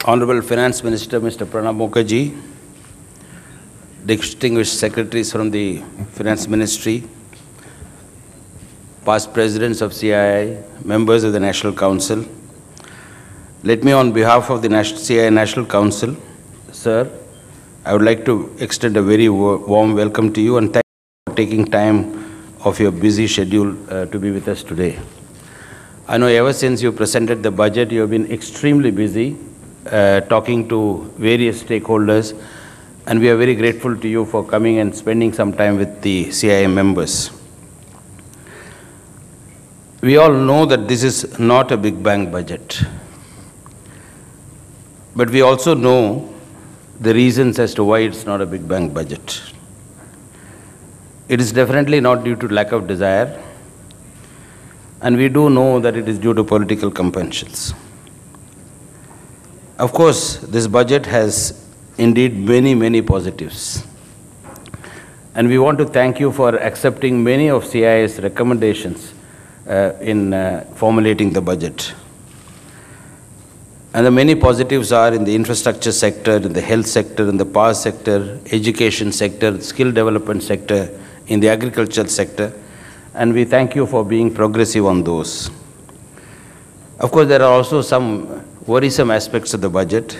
Honorable Finance Minister, Mr. Pranab Mukherjee, distinguished secretaries from the Finance Ministry, past presidents of CII, members of the National Council, let me on behalf of the CII National Council, sir, I would like to extend a very warm welcome to you and thank you for taking time of your busy schedule to be with us today. I know ever since you presented the budget, you have been extremely busy talking to various stakeholders, and we are very grateful to you for coming and spending some time with the CII members. We all know that this is not a big bang budget, but we also know the reasons as to why it's not a big bang budget. It is definitely not due to lack of desire, and we do know that it is due to political compulsions. Of course, this budget has indeed many positives. And we want to thank you for accepting many of CII's recommendations in formulating the budget. And the many positives are in the infrastructure sector, in the health sector, in the power sector, education sector, skill development sector, in the agricultural sector. And we thank you for being progressive on those. Of course, there are also some worrisome aspects of the budget,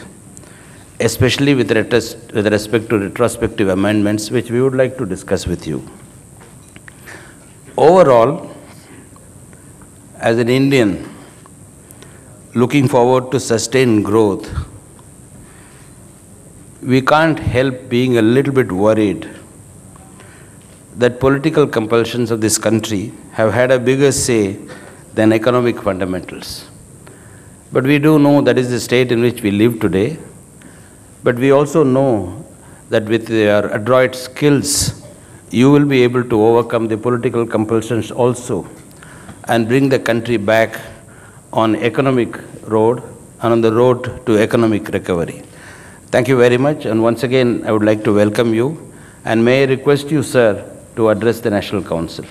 especially with respect to retrospective amendments, which we would like to discuss with you. Overall, as an Indian looking forward to sustained growth, we can't help being a little bit worried that political compulsions of this country have had a bigger say than economic fundamentals. But we do know that is the state in which we live today. But we also know that with your adroit skills, you will be able to overcome the political compulsions also and bring the country back on economic road and on the road to economic recovery. Thank you very much. And once again, I would like to welcome you. And may I request you, sir, to address the National Council.